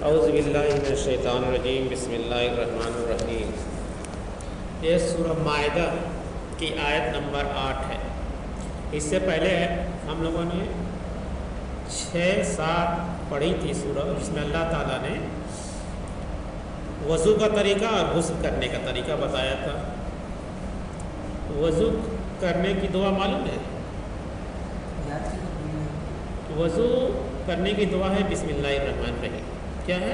اعوذ باللہ من الشیطان الرجیم، بسم اللہ الرحمن الرحیم۔ یہ سورہ مائدہ کی آیت نمبر 8 ہے۔ اس سے پہلے ہم لوگوں نے 6-7 پڑھی تھی سورہ، جس میں اللہ تعالیٰ نے وضو کا طریقہ اور غسل کرنے کا طریقہ بتایا تھا۔ وضو کرنے کی دعا معلوم ہے؟ وضو کرنے کی دعا ہے بسم اللہ الرحمن الرحیم۔ کیا ہے؟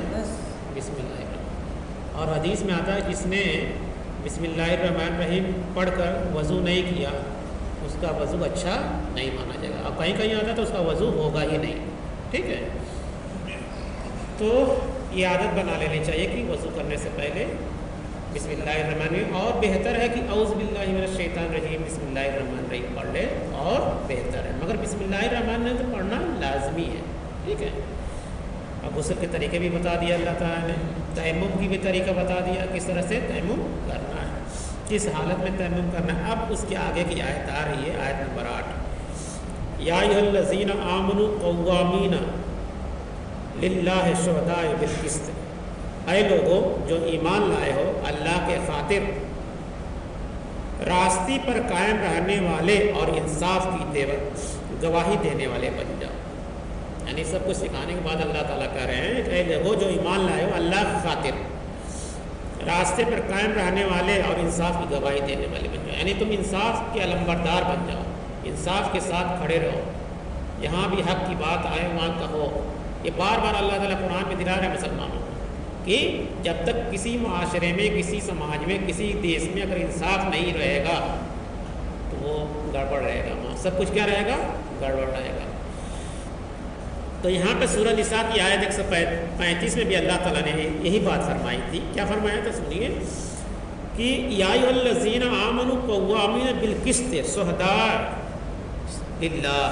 بسم اللہ الرحمن۔ اور حدیث میں آتا ہے جس نے بسم اللہ الرحمن الرحیم پڑھ کر وضو نہیں کیا اس کا وضو اچھا نہیں مانا جائے گا۔ اب کہیں کہیں آتا ہے تو اس کا وضو ہوگا ہی نہیں، ٹھیک ہے؟ تو یہ عادت بنا لینی چاہیے کہ وضو کرنے سے پہلے بسم اللہ الرحمن الرحیم، اور بہتر ہے کہ اعوذ باللہ من الشیطان الرجیم بسم اللہ الرحمن الرحیم پڑھ لے اور بہتر ہے، مگر بسم اللہ الرحمن الرحیم تو پڑھنا لازمی ہے، ٹھیک ہے؟ اب غسل کے طریقے بھی بتا دیا اللہ تعالیٰ نے، تیمم کی بھی طریقہ بتا دیا کس طرح سے تیمم کرنا ہے، کس حالت میں تیمم کرنا ہے۔ اب اس کے آگے کی آیت آ رہی ہے، آیت نمبر 8۔ یا ایھا الذین آمنوا قوامین للہ شہداء بالقسط، اے لوگوں جو ایمان لائے ہو اللہ کے خاطر راستی پر قائم رہنے والے اور انصاف کی گواہی دینے والے بن جاؤ۔ یعنی سب کچھ سکھانے کے بعد اللہ تعالیٰ کہہ رہے ہیں کہ اے لوگوں جو ایمان لائے ہو اللہ کی خاطر راستے پر قائم رہنے والے اور انصاف کی گواہی دینے والے بن جاؤ، یعنی تم انصاف کے علمبردار بن جاؤ، انصاف کے ساتھ کھڑے رہو، جہاں بھی حق کی بات آئے وہاں کہو۔ یہ بار بار اللہ تعالیٰ قرآن میں دلا رہے ہیں مسلمانوں کو کہ جب تک کسی معاشرے میں، کسی سماج میں، کسی دیش میں اگر انصاف نہیں رہے گا تو وہ گڑبڑ رہے گا، وہاں سب کچھ کیا رہے گا؟ گڑبڑ رہے گا۔ تو یہاں پہ سورہ نساء کی آیت 135 میں بھی اللہ تعالیٰ نے یہی بات فرمائی تھی۔ کیا فرمایا تھا سنیے کہ یا ایھا الذین آمنوا قوامین بالقسط شہداء للہ،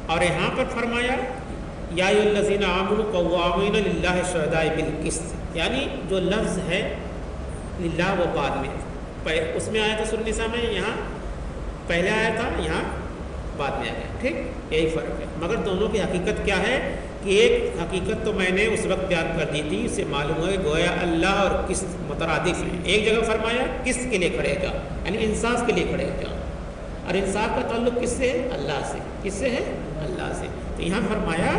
اور یہاں پر فرمایا یا ایھا الذین آمنوا قوامین للہ شہداء بالقسط، یعنی جو لفظ ہے للہ وہ بعد میں، اس میں آیا تھا سورہ نساء میں، یہاں پہلے آیا تھا، یہاں بعد میں آ گیا، ٹھیک؟ یہی فرق ہے، مگر دونوں کی حقیقت کیا ہے کہ ایک حقیقت تو میں نے اس وقت بیان کر دی تھی، اس سے معلوم ہوا کہ گویا اللہ اور قسط مترادف ہیں۔ ایک جگہ فرمایا قسط کے لیے کھڑے ہو جاؤ، یعنی انصاف کے لیے کھڑے ہو جاؤ، اور انصاف کا تعلق کس سے ہے؟ اللہ سے۔ کس سے ہے؟ اللہ سے۔ تو یہاں فرمایا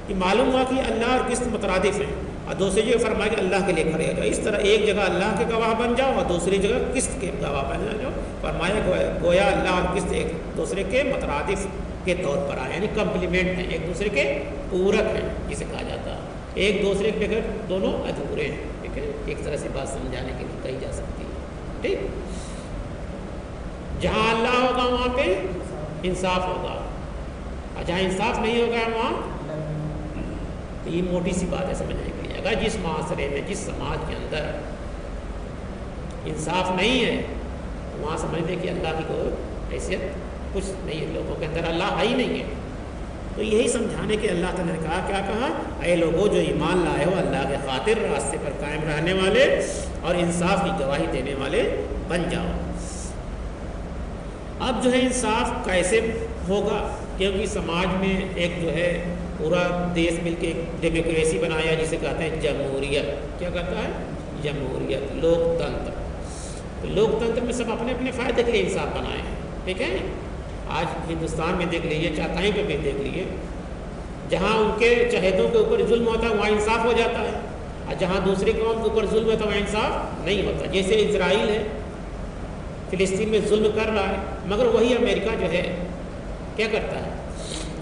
کہ معلوم ہوا کہ اللہ اور قسط مترادف ہیں، اور دوسری جگہ فرمایا کہ اللہ کے لیے کھڑے ہو جاؤ۔ اس طرح ایک جگہ اللہ کے گواہ بن جاؤ اور دوسری جگہ قسط کے گواہ بن جاؤ۔ فرمایا گویا اللہ اور قسط ایک دوسرے کے مترادف کے طور پر آئے، یعنی کمپلیمنٹ ہیں، ایک دوسرے کے پورک ہیں جسے کہا جاتا ہے، ایک دوسرے کے بغیر دونوں ادھورے ہیں، ٹھیک ہے؟ ایک طرح سے بات سمجھانے کے لیے کہی جا سکتی ہے، ٹھیک؟ جہاں اللہ ہوگا وہاں پہ انصاف ہوگا، اور جہاں انصاف نہیں ہوگا وہاں، تو یہ موٹی سی بات ہے سمجھنے کے لیے۔ اگر جس معاشرے میں، جس سماج کے اندر انصاف نہیں ہے وہاں سمجھ لیں کہ اللہ کی کوئی حیثیت کچھ نہیں ہے، لوگوں کے اندر اللہ ہے ہی نہیں ہے۔ تو یہی سمجھانے کے اللہ تعالیٰ نے کہا، کیا کہا؟ اے لوگوں جو ایمان لائے ہو اللہ کے خاطر راستے پر قائم رہنے والے اور انصاف کی گواہی دینے والے بن جاؤ۔ اب جو ہے انصاف کیسے ہوگا؟ کیونکہ سماج میں ایک جو ہے پورا دیش مل کے ایک ڈیموکریسی بنایا جسے کہتے ہیں جمہوریت۔ کیا کہتا ہے؟ جمہوریت، لوکتنتر۔ تو لوکتنتر میں سب اپنے اپنے فائدے کے لیے انصاف بنائے ہیں، ٹھیک ہے؟ آج ہندوستان میں دیکھ لیجیے، چاہے کہیں پہ بھی دیکھ لیجیے، جہاں ان کے چہیتوں کے اوپر ظلم ہوتا ہے وہاں انصاف ہو جاتا ہے، اور جہاں دوسری قوم کے اوپر ظلم ہوتا ہے وہاں انصاف نہیں ہوتا۔ جیسے اسرائیل ہے، فلسطین میں ظلم کر رہا ہے، مگر وہی امریکہ جو ہے کیا کرتا ہے؟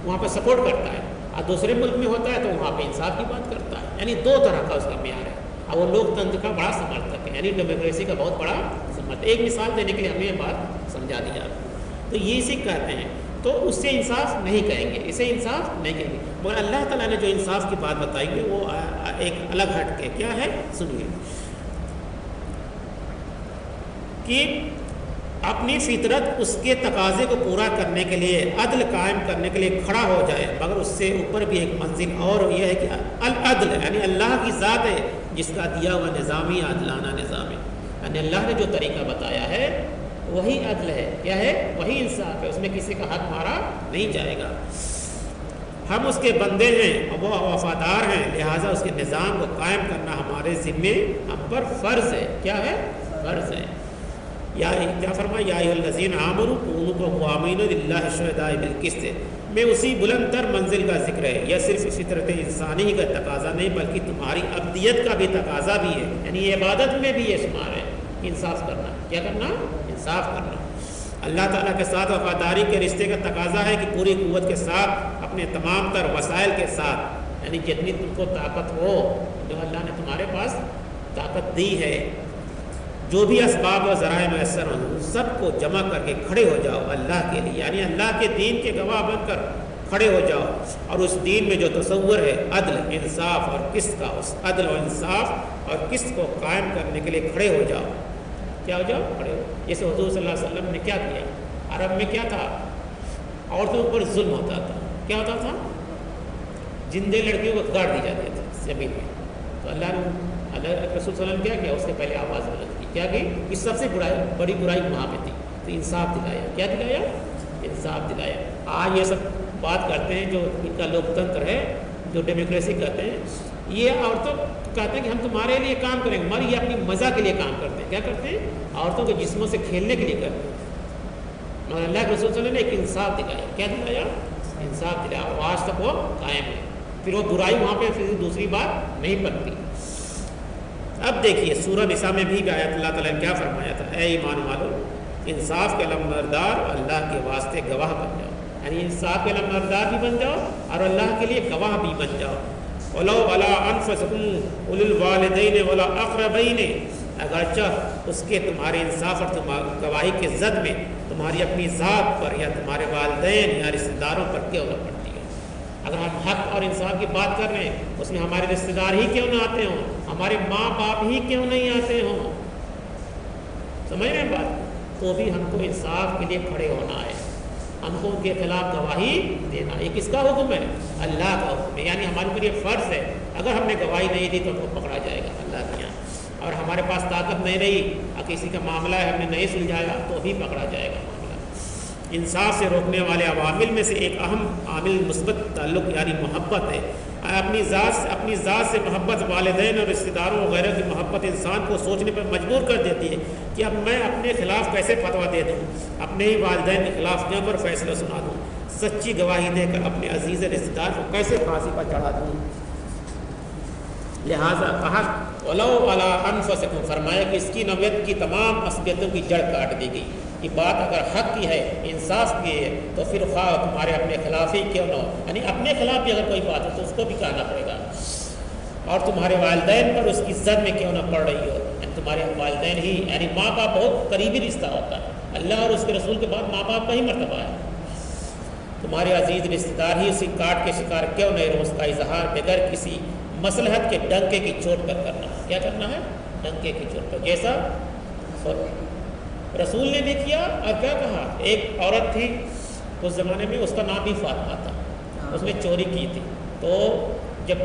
وہاں پہ سپورٹ کرتا ہے، اور دوسرے ملک میں ہوتا ہے تو وہاں پہ انصاف کی بات کرتا ہے۔ یعنی دو طرح کا اس کا معیار ہے، اور وہ لوک تنتر کا بڑا سمرتھک ہے، یعنی ڈیموکریسی کا بہت بڑا سمرتھک۔ ایک مثال دینے کے لیے ہمیں یہ بات سمجھا دی جاتی ہے، تو یہ اسی کہتے ہیں، تو اس سے انصاف نہیں کہیں گے، اسے انصاف نہیں کہیں گے، مگر اللہ تعالیٰ نے جو انصاف کی بات بتائی ہے وہ ایک الگ ہٹ کے کیا ہے سنیے، کہ اپنی فطرت اس کے تقاضے کو پورا کرنے کے لیے، عدل قائم کرنے کے لیے کھڑا ہو جائے، مگر اس سے اوپر بھی ایک منزل اور یہ ہے کہ العدل، یعنی اللہ کی ذات ہے جس کا دیا ہوا نظام ہی عادلانہ نظام ہے، یعنی اللہ نے جو طریقہ بتایا ہے وہی عدل ہے، کیا ہے؟ وہی انصاف ہے، اس میں کسی کا حق مارا نہیں جائے گا۔ ہم اس کے بندے ہیں اور وہ وفادار ہیں، لہٰذا اس کے نظام کو قائم کرنا ہمارے ذمے، ہم پر فرض ہے۔ کیا ہے؟ فرض ہے۔ یا کیا فرمایا؟ یا ایھا الذین آمنوا کونوا قوامین للہ شہداء بالقسط، میں اسی بلند تر منزل کا ذکر ہے۔ یہ صرف فطرت انسانی کا تقاضا نہیں بلکہ تمہاری عبدیت کا بھی تقاضا بھی ہے، یعنی عبادت میں بھی یہ شمار ہے، انصاف کرنا۔ کیا کرنا؟ انصاف کرنا۔ اللہ تعالیٰ کے ساتھ وفاداری کے رشتے کا تقاضا ہے کہ پوری قوت کے ساتھ، اپنے تمام تر وسائل کے ساتھ، یعنی جتنی تم کو طاقت ہو، جو اللہ نے تمہارے پاس طاقت دی ہے، جو بھی اسباب و ذرائع میسر ہوں، سب کو جمع کر کے کھڑے ہو جاؤ اللہ کے لیے، یعنی اللہ کے دین کے گواہ بن کر کھڑے ہو جاؤ، اور اس دین میں جو تصور ہے عدل، انصاف اور قسط کا، اس عدل و انصاف اور قسط کو قائم کرنے کے لیے کھڑے ہو جاؤ۔ کیا ہو جاؤ؟ کھڑے ہو۔ جیسے حضور صلی اللہ علیہ وسلم نے کیا کیا؟ عرب میں کیا تھا؟ عورتوں پر ظلم ہوتا تھا۔ کیا ہوتا تھا؟ زندے لڑکیوں کو گاڑ دی جاتی تھی زمین میں، تو اللہ رسول صلی اللہ علیہ وسلم کیا کیا؟ اس سے پہلے آواز بلند کی، کیا کی؟ اس سب سے بڑی برائی وہاں پہ تھی، تو انصاف دلایا۔ کیا دلایا؟ انصاف دلایا۔ آج یہ سب بات کرتے ہیں، جو ان کا لوکتنتر ہے، جو ڈیموکریسی کہتے ہیں، یہ عورتوں کہتے ہیں کہ ہم تمہارے لیے کام کریں گے، مگر یہ اپنی مزہ کے لیے کام کرتے ہیں۔ کیا کرتے ہیں؟ عورتوں کے جسموں سے کھیلنے کے لیے کرتے ہیں۔ اور اللہ کے رسول صلی اللہ علیہ وسلم نے ایک انصاف دلایا۔ کیا دلایا؟ انصاف دلایا، اور آج تک وہ قائم ہے۔ پھر وہ برائی وہاں پہ پھر دوسری بات نہیں بنتی۔ اب دیکھیے سورہ نساء میں بھی آیت اللہ تعالیٰ نے کیا فرمایا تھا؟ اے ایمان والو، انصاف کے علمبردار اور اللہ کے واسطے گواہ بن جاؤ، یعنی انصاف کے علمبردار بھی بن جاؤ اور اللہ کے لیے گواہ بھی بن جاؤ۔ وَلَوْ عَلَىٰ أَنفُسِكُمْ أُولِي الْوَالِدَيْنِ وَالْأَقْرَبَيْنِ، اگرچہ اس کے تمہارے انصاف اور گواہی کے زد میں تمہاری اپنی ذات پر یا تمہارے والدین یا رشتہ داروں پر کیوں نہ پڑتی ہے۔ اگر ہم حق اور انصاف کی بات کر رہے ہیں، اس میں ہمارے رشتہ دار ہی کیوں نہ آتے ہوں، ہمارے ماں باپ ہی کیوں نہیں آتے ہوں، سمجھ رہے ہیں بات؟ تو بھی ہم کو انصاف کے لیے کھڑے ہونا ہے، ہم کو ان کے خلاف گواہی دینا۔ یہ کس کا حکم ہے؟ اللہ کا حکم ہے، یعنی ہمارے اوپر یہ فرض ہے، اگر ہم نے گواہی نہیں دی تو ہم کو پکڑا جائے گا اللہ کے یہاں، اور ہمارے پاس طاقت نہیں رہی اور کسی کا معاملہ ہے ہم نے نہیں سلجھایا تو بھی پکڑا جائے گا معاملہ۔ انصاف سے روکنے والے عوامل میں سے ایک اہم عامل مثبت تعلق یعنی محبت ہے۔ اپنی ذات سے محبت، والدین اور رشتہ داروں وغیرہ کی محبت انسان کو سوچنے پر مجبور کر دیتی ہے کہ اب میں اپنے خلاف کیسے فتویٰ دے دوں، اپنے ہی والدین کے خلاف کیوں پر فیصلہ سنا دوں، سچی گواہی دے کر اپنے عزیز رشتہ دار کو کیسے پھانسی پر چڑھا دوں۔ لہٰذا کہا وَلَوْ عَلَىٰ أَنفُسِكُمْ، فرمایا کہ اس کی نوعیت کی تمام اصلیتوں کی جڑ کاٹ دی گئی۔ یہ بات اگر حق کی ہے، انصاف کی ہے، تو پھر خواہ تمہارے اپنے خلاف ہی کیوں نہ ہو، یعنی اپنے خلاف بھی اگر کوئی بات ہے تو اس کو بھی کہنا پڑے گا، اور تمہارے والدین پر اس کی زد میں کیوں نہ پڑ رہی ہو، یعنی تمہارے والدین ہی، یعنی ماں باپ بہت قریبی رشتہ ہوتا ہے، اللہ اور اس کے رسول کے بعد ماں باپ کا ہی مرتبہ ہے۔ تمہارے عزیز رشتہ دار ہی اسی کاٹ کے شکار کیوں نہیں ہو، اس کا اظہار بغیر کسی مصلحت کے ڈنکے کی چوٹ پر کرنا۔ کیا کرنا ہے؟ ڈنکے کی چوٹ پر، جیسا رسول نے بھی کیا۔ اور کیا کہا؟ ایک عورت تھی اس زمانے میں، اس کا نام بھی فاطمہ تھا، اس نے چوری کی تھی، تو جب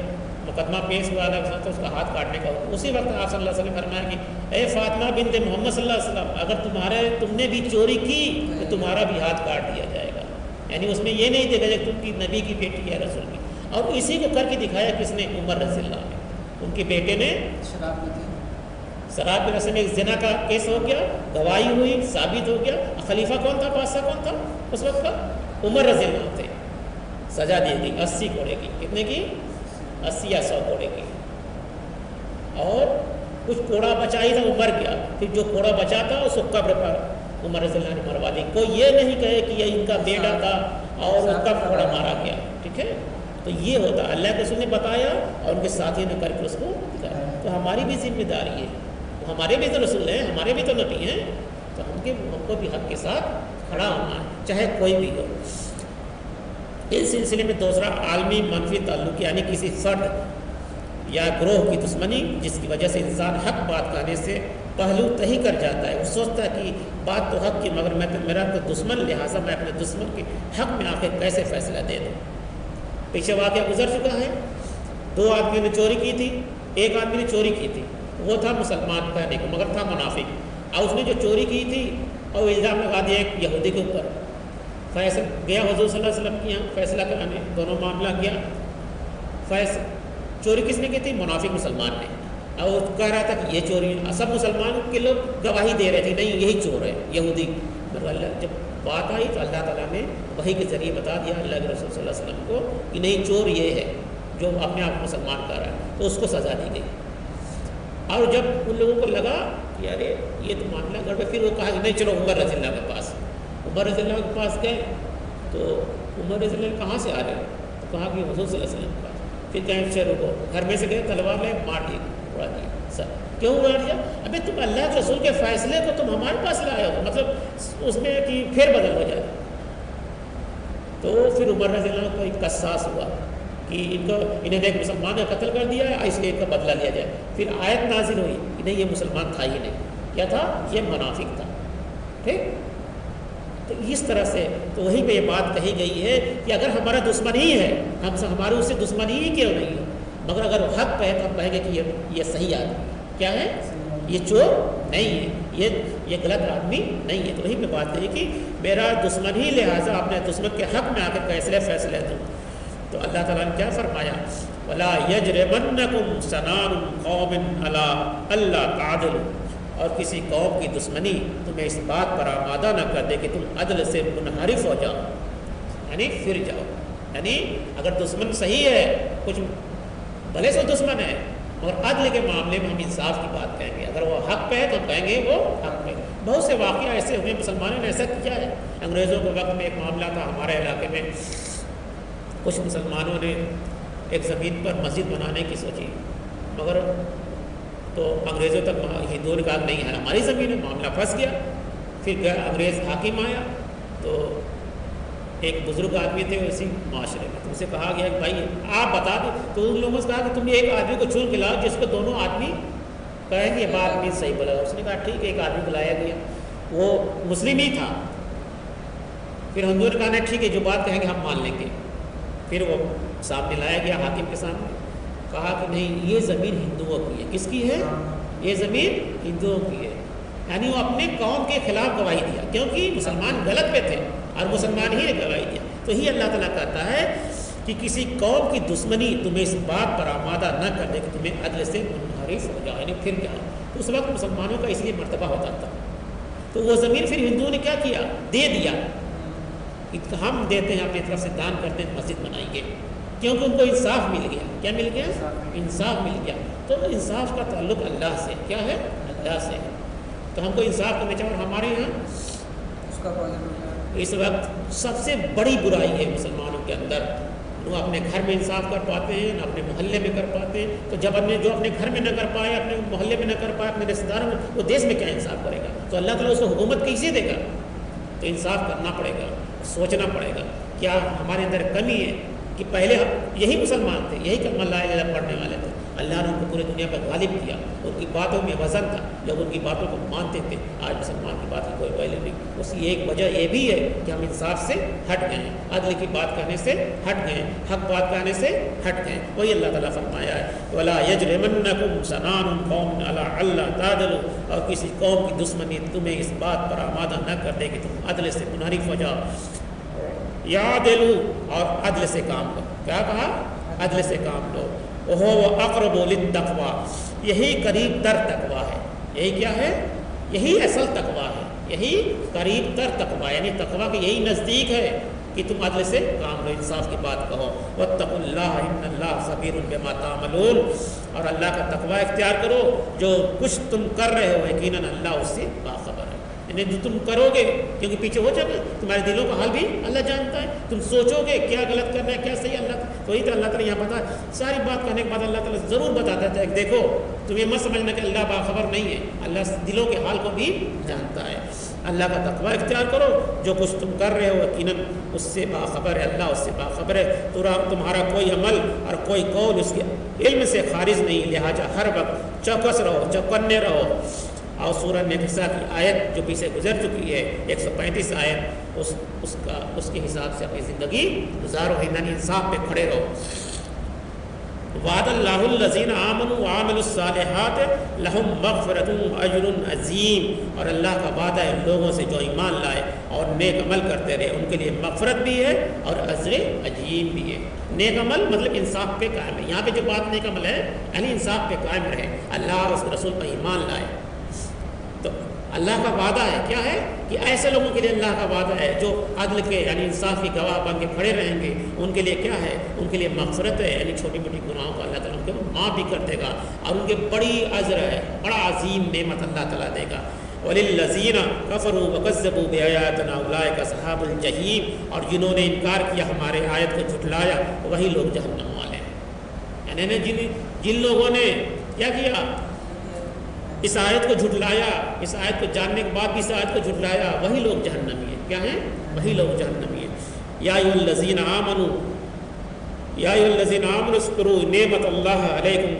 مقدمہ پیش ہوا تو اس کا ہاتھ کاٹنے کا، اسی وقت آپ صلی اللہ علیہ وسلم نے فرمایا کہ اے فاطمہ بنت محمد صلی اللہ علیہ وسلم، اگر تم نے بھی چوری کی تو تمہارا بھی ہاتھ کاٹ دیا جائے گا، یعنی اس میں یہ نہیں دیکھا جائے کہ تم کی نبی کی بیٹی ہے، رسول کی۔ اور اسی کو کر کے دکھایا کس نے؟ عمر رضی اللہ عنہ، ان کے بیٹے نے شراب کی رسم میں زنا کا کیس ہو گیا، گواہی ہوئی، ثابت ہو گیا۔ خلیفہ کون تھا؟ بادشاہ کون تھا اس وقت کا؟ عمر رضی اللہ عنہ تھے۔ سزا دی گئی 80 کوڑے کی، کتنے کی؟ 80 یا 100 کوڑے کی، اور کچھ کوڑا بچا ہی تھا، وہ مر گیا، پھر جو کوڑا بچا تھا اس کو قبر پر عمر رضی اللہ عنہ مروا دی۔ کوئی یہ نہیں کہے کہ یہ ان کا بیٹا تھا اور اس کا کوڑا مارا گیا، ٹھیک ہے؟ تو یہ ہوتا اللہ کے رسول نے بتایا اور ان کے ساتھیوں نے کر کے اس کو دکھایا۔ تو ہماری بھی ذمہ داری ہے، ہمارے بھی تو رسول ہیں، ہمارے بھی تو نبی ہیں، تو ہم کو بھی حق کے ساتھ کھڑا ہونا ہے، چاہے کوئی بھی ہو۔ اس سلسلے میں دوسرا عالمی منفی تعلق یعنی کسی فرد یا گروہ کی دشمنی، جس کی وجہ سے انسان حق بات کہنے سے پہلو تہی کر جاتا ہے۔ وہ سوچتا ہے کہ بات تو حق کی، مگر میرا تو دشمن، لہٰذا میں اپنے دشمن کے حق میں آخر کیسے فیصلہ دے دوں۔ پیچھے واقعہ گزر چکا ہے، 2 آدمیوں نے چوری کی تھی، ایک آدمی نے چوری کی تھی، وہ تھا مسلمان کہنے کو مگر تھا منافق، اور اس نے جو چوری کی تھی اور الزام لگا دیا ایک یہودی کے اوپر، فیصلہ گیا حضور صلی اللہ علیہ وسلم کے یہاں فیصلہ کرانے، دونوں معاملہ کیا، چوری کس نے کی تھی؟ منافق مسلمان نے، اور وہ کہہ رہا تھا کہ یہ چوری ہے، سب مسلمان کے لوگ گواہی دے رہے تھے نہیں یہی چور ہے یہودی، مگر اللہ جب بات آئی تو اللہ تعالیٰ نے وحی کے ذریعے بتا دیا اللہ کے رسول صلی اللہ علیہ وسلم کو کہ نہیں چور یہ ہے جو اپنے آپ مسلمان کر رہا ہے، تو اس کو سزا دی گئی۔ اور جب ان لوگوں کو لگا کہ ارے یہ تو معاملہ گڑبڑ، پھر وہ کہا کہ نہیں چلو عمر رضی اللہ کے پاس، عمر رضی اللہ کے پاس گئے تو عمر رضی اللہ کہاں سے آ رہے ہیں؟ تو کہا کہ حضور صلی اللہ علیہ وسلم کے پاس، پھر کہیں سے رکو، گھر میں سے گئے تلوار لے مار دی، اڑا دیا سر، کیوں اڑا دیا؟ ابھی تم اللہ کے رسول کے فیصلے کو تم ہمارے پاس لائے ہو، مطلب اس میں کہ پھر بدل ہو جائے۔ تو پھر عمر رضی اللہ کو ایک احساس ہوا کہ انہیں ایک مسلمان نے قتل کر دیا ہے، اس لیے ان کا بدلہ لیا جائے۔ پھر آیت نازل ہوئی کہ نہیں یہ مسلمان تھا ہی نہیں، کیا تھا؟ یہ منافق تھا، ٹھیک؟ تو اس طرح سے تو وہیں پہ یہ بات کہی گئی ہے کہ اگر ہمارا دشمن ہی ہے، ہمارے اس سے دشمن ہی کیوں نہیں ہو، مگر اگر وہ حق پہ ہے تو ہم کہیں گے کہ یہ صحیح آدمی کیا ہے، یہ چور نہیں ہے، یہ غلط آدمی نہیں ہے۔ تو وہیں پہ بات کہی کہ میرا دشمن ہی، لہٰذا اپنے دشمن کے حق میں آ کر فیصلے دوں۔ تو اللہ تعالیٰ نے کیا فرمایا؟ وَلَا يَجْرِمَنَّكُمْ شَنَآنُ قَوْمٍ عَلَىٰ أَلَّا تَعْدِلُوا، اور کسی قوم کی دشمنی تمہیں اس بات پر آمادہ نہ کر دے کہ تم عدل سے منحرف ہو جاؤ، یعنی پھر جاؤ۔ یعنی اگر دشمن صحیح ہے، کچھ بھلے سے دشمن ہے، اور عدل کے معاملے میں ہم انصاف کی بات کہیں گے، اگر وہ حق پہ ہے تو کہیں گے وہ حق پہ۔ بہت سے واقعہ ایسے ہوئے، مسلمانوں نے ایسا کیا ہے۔ انگریزوں کے وقت میں ایک معاملہ تھا ہمارے علاقے میں، کچھ مسلمانوں نے ایک زمین پر مسجد بنانے کی سوچی، مگر تو انگریزوں تک ہندوؤں نے کہا نہیں ہے ہماری زمین ہے، معاملہ پھنس گیا۔ پھر انگریز حاکم آیا تو ایک بزرگ آدمی تھے اسی معاشرے میں، تو اسے کہا گیا کہ بھائی آپ بتا دو، تو ان لوگوں سے کہا کہ تم ایک آدمی کو چن کے لاؤ جس کو دونوں آدمی کہیں گے یہ بات بھی صحیح بولا۔ اس نے کہا ٹھیک ہے، ایک آدمی بلایا گیا، وہ مسلم ہی تھا۔ پھر ہندوؤں نے کہا نہیں ٹھیک ہے جو بات کہیں گے ہم مان لیں گے۔ پھر وہ سامنے لایا گیا حاکم کے سامنے، کہا کہ نہیں یہ زمین ہندوؤں کی ہے۔ کس کی ہے؟ یہ زمین ہندوؤں کی ہے، یعنی وہ اپنے قوم کے خلاف گواہی دیا، کیونکہ مسلمان غلط پہ تھے اور مسلمان ہی نے گواہی دیا۔ تو ہی اللہ تعالیٰ کہتا ہے کہ کسی قوم کی دشمنی تمہیں اس بات پر آمادہ نہ کر دے کہ تمہیں عدل سے منحرف ہو جاؤ، یعنی پھر جاؤ۔ تو اس وقت مسلمانوں کا اس لیے مرتبہ ہوتا تھا۔ تو وہ زمین پھر ہندوؤں نے کیا کیا؟ دے دیا کہ ہم دیتے ہیں، اپنی طرف سے دان کرتے ہیں، مسجد بنائیں گے، کیونکہ ان کو انصاف مل گیا۔ کیا مل گیا؟ انصاف مل گیا۔ تو انصاف کا تعلق اللہ سے کیا ہے؟ اللہ سے ہے۔ تو ہم کو انصاف کرنا چاہیے۔ اور ہمارے یہاں اس وقت سب سے بڑی برائی ہے مسلمانوں کے اندر، وہ اپنے گھر میں انصاف کر پاتے ہیں نہ اپنے محلے میں کر پاتے ہیں۔ تو جب جو اپنے گھر میں نہ کر پائے، اپنے محلے میں نہ کر پائے، اپنے رشتہ داروں میں، وہ دیش میں کیا انصاف کرے گا؟ تو اللہ تعالیٰ اس کو حکومت کیسے دے گا؟ تو انصاف کرنا پڑے گا، سوچنا پڑے گا کیا ہمارے اندر کمی ہے کہ پہلے یہی مسلمان تھے، یہی کلمہ لا الہ الا اللہ پڑھنے والے تھے، اللہ نے ان کو پوری دنیا پر غالب کیا، ان کی باتوں میں وزن تھا، لوگ ان کی باتوں کو مانتے تھے۔ آج مسلمان کی بات کی کوئی ویلیو نہیں۔ اس کی ایک وجہ یہ بھی ہے کہ ہم انصاف سے ہٹ گئے ہیں، عدل کی بات کرنے سے ہٹ گئے ہیں، حق بات کرنے سے ہٹ گئے ہیں۔ وہی اللہ تعالیٰ فرمایا ہے وَلَا يَجْرِمَنَّكُمْ شَنَآنُ قَوْمٍ عَلَىٰ أَلَّا تَعْدِلُوا، اور کسی قوم کی دشمنی تمہیں اس بات پر آمادہ نہ کر دے کہ تم عدل سے منحرف ہو جاؤ۔ یعدلوا، اور عدل سے کام لو۔ کیا کہا؟ عدل سے کام لو۔ وَهُوَ أَقْرَبُ لِلتَّقْوَىٰ، یہی قریب تر تقویٰ ہے۔ یہی کیا ہے؟ یہی اصل تقویٰ ہے، یہی قریب تر تقویٰ، یعنی تقویٰ کے یہی نزدیک ہے کہ تم عدل سے کام لو، انصاف کی بات کہو۔ وَاتَّقُوا اللَّهَ إِنَّ اللَّهَ خَبِيرٌ بِمَا تَعْمَلُونَ، اور اللہ کا تقویٰ اختیار کرو، جو کچھ تم کر رہے ہو یقیناً اللہ اس سے باخبر ہے۔ یعنی جو تم کرو گے، کیونکہ پیچھے ہو جائے گا، تمہارے دلوں کا حال بھی اللہ جانتا ہے، تم سوچو گے کیا غلط کرنا ہے کیا صحیح ہے، اللہ تو وہی طرح اللہ تعالیٰ یہاں بتا ساری بات کرنے کے بعد اللہ تعالیٰ ضرور بتاتا ہے کہ دیکھو تم یہ مت سمجھنا کہ اللہ باخبر نہیں ہے، اللہ دلوں کے حال کو بھی جانتا ہے۔ اللہ کا تقویٰ اختیار کرو، جو کچھ تم کر رہے ہو یقیناً اس سے باخبر ہے، اللہ اس سے باخبر ہے۔ تمہارا کوئی عمل اور کوئی قول اس کے علم سے خارج نہیں، لہٰذا ہر وقت چوکس رہو، چوکنے رہو۔ اور سورہ نساء کی آیت جو پیچھے گزر چکی ہے 135 آیت، اس کے حساب سے اپنی زندگی گزارو، یعنی انصاف پہ کھڑے رہو۔ وعد اللہ الذین آمنوا وعملوا الصالحات لہم مغفرۃ اجر عظیم، اور اللہ کا وعدہ ہے ان لوگوں سے جو ایمان لائے اور نیک عمل کرتے رہے، ان کے لیے مغفرت بھی ہے اور اجر عظیم بھی ہے۔ نیک عمل مطلب انصاف پہ قائم ہے، یہاں پہ جو بات نیک عمل ہے یعنی انصاف پہ قائم رہے، اللہ اور اس کے رسول پر ایمان لائے۔ تو اللہ کا وعدہ ہے کیا ہے کہ ایسے لوگوں کے لیے اللہ کا وعدہ ہے جو عدل کے یعنی انصاف کی گواہ بن کے کھڑے رہیں گے، ان کے لیے کیا ہے، ان کے لیے مغفرت ہے، یعنی چھوٹی موٹی گناہوں کو اللہ تعالیٰ ان کو معاف بھی کر دے گا، اور ان کے بڑی اجر ہے، بڑا عظیم نعمت اللہ تعالیٰ دے گا۔ وَلِلَّذِينَ كَفَرُوا وَكَذَّبُوا بِآيَاتِنَا أُولَٰئِكَ أَصْحَابُ الْجَحِيمِ، اور جنہوں نے انکار کیا ہمارے آیت کو جھٹلایا وہی لوگ جہنم والے ہیں۔ یعنی جن لوگوں نے کیا کیا، اس آیت کو جھٹلایا، اس آیت کو جاننے کے بعد بھی اس آیت کو جھٹلایا، وہی لوگ جہنمی ہیں۔ کیا ہیں؟ وہی لوگ جہنمی ہیں۔ یا ایھا الذین آمنوا اذکروا نعمت اللہ علیکم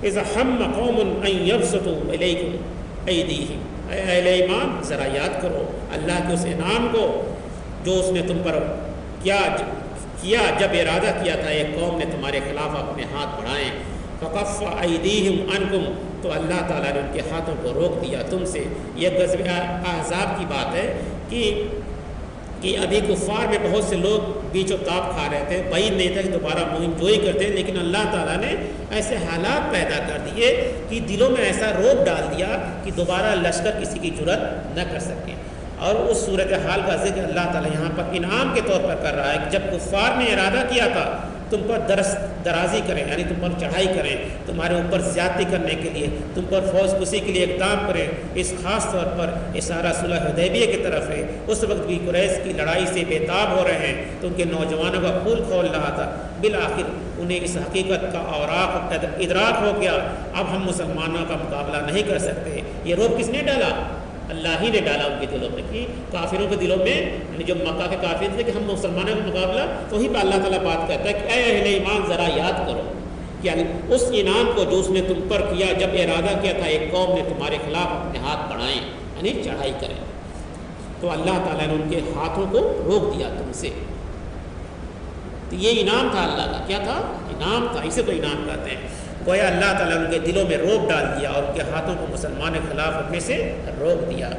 اذ ہم قوم ان یبسطوا الیکم ایدیہم، اے اہل ایمان ذرا یاد کرو اللہ کے اس انعام کو جو اس نے تم پر کیا جب ارادہ کیا تھا ایک قوم نے تمہارے خلاف اپنے ہاتھ بڑھائیں، فکف ایدیہم عنکم، تو اللہ تعالیٰ نے ان کے ہاتھوں کو روک دیا تم سے۔ یہ غزوہ احزاب کی بات ہے کہ ابھی کفار میں بہت سے لوگ بیچ و تاب کھا رہے تھے، بعید نہیں تھا کہ دوبارہ مہم جوئی کرتے، لیکن اللہ تعالیٰ نے ایسے حالات پیدا کر دیے کہ دلوں میں ایسا روب ڈال دیا کہ دوبارہ لشکر کسی کی جرأت نہ کر سکے۔ اور اس صورتحال کا ذکر اللہ تعالیٰ یہاں پر انعام کے طور پر کر رہا ہے کہ جب کفار نے ارادہ کیا تھا تم پر درازی کریں، یعنی تم پر چڑھائی کریں، تمہارے اوپر زیادتی کرنے کے لیے، تم پر فوج کشی کے لیے اقدام کریں، اس خاص طور پر اشارہ صلح حدیبیہ کی طرف ہے۔ اس وقت بھی قریش کی لڑائی سے بےتاب ہو رہے ہیں تو ان کے نوجوانوں کا پھول کھول رہا تھا، بالآخر انہیں اس حقیقت کا اوراق ادراک ہو گیا، اب ہم مسلمانوں کا مقابلہ نہیں کر سکتے۔ یہ روب کس نے ڈالا؟ اللہ ہی نے ڈالا ان کے دلوں میں، کہ کافروں کے دلوں میں، یعنی جو مکہ کے کافر تھے کہ ہم مسلمانوں کا مقابلہ، تو وہیں پہ اللہ تعالیٰ بات کرتا ہے کہ اے اہل ایمان ذرا یاد کرو کہ اس انعام کو جو اس نے تم پر کیا جب ارادہ کیا تھا ایک قوم نے تمہارے خلاف اپنے ہاتھ بڑھائیں، یعنی چڑھائی کریں، تو اللہ تعالیٰ نے ان کے ہاتھوں کو روک دیا تم سے۔ تو یہ انعام تھا اللہ کا، کیا تھا؟ انعام تھا، اسے تو انعام کہتے ہیں۔ گویا اللہ تعالیٰ نے ان کے دلوں میں روب ڈال دیا اور ان کے ہاتھوں کو مسلمان کے خلاف اپنے سے روک دیا۔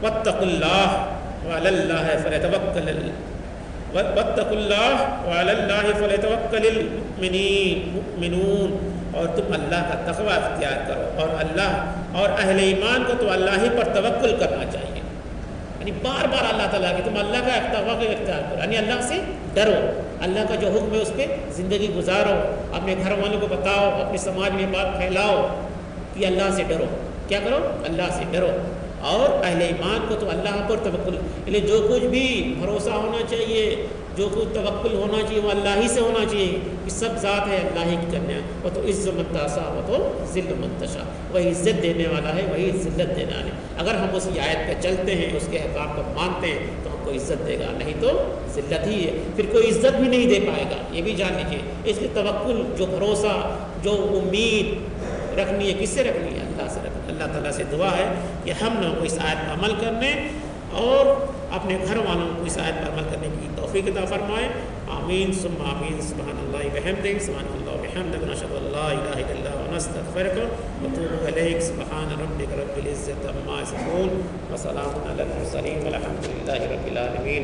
واتقوا اللہ وعلی اللہ فلیتوکل المؤمنون، اور تم اللہ کا تقوی اختیار کرو، اور اللہ اور اہل ایمان کو تو اللہ ہی پر توکل کرنا چاہیے، یعنی بار بار اللہ تعالیٰ کہ تم اللہ کا تقوی اختیار کرو، یعنی اللہ سے ڈرو، اللہ کا جو حکم ہے اس پہ زندگی گزارو، اپنے گھر والوں کو بتاؤ، اپنے سماج میں بات پھیلاؤ کہ اللہ سے ڈرو۔ کیا کرو؟ اللہ سے ڈرو، اور اہل ایمان کو تو اللہ پر توکل، یعنی جو کچھ بھی بھروسہ ہونا چاہیے، جو کچھ توکل ہونا چاہیے وہ اللہ ہی سے ہونا چاہیے کہ سب ذات ہے اللہ ہی کی کرنے ہے۔ وہ تو عز من تشاء و تو ذل من تشاء، وہی عزت دینے والا ہے، وہی ذلت دینے والا ہے۔ اگر ہم اس آیت پہ چلتے ہیں، اس کے احکام کو مانتے ہیں تو ہم کو عزت دے گا، نہیں تو ذلت ہی ہے، پھر کوئی عزت بھی نہیں دے پائے گا، یہ بھی جان لیجیے۔ اس لیے توکل، جو بھروسہ، جو امید رکھنی ہے، کس سے رکھنی ہے؟ اللہ سے رکھنی ہے۔ اللہ تعالیٰ سے دعا ہے کہ ہم لوگوں کو اس آیت پر عمل کرنے اور اپنے گھر والوں کو اس آیت پر عمل کرنے کی توفیق عطا فرمائے۔ آمین ثم آمین۔ سبحان اللہ وبحمدہ، سبحان اللہ وبحمدہ، نشہد ان لا الہ الا اللہ ونستغفرک ونتوب الیک۔ سبحان ربک رب العزۃ عما یصفون وسلام علی المرسلین والحمد للہ رب العالمین۔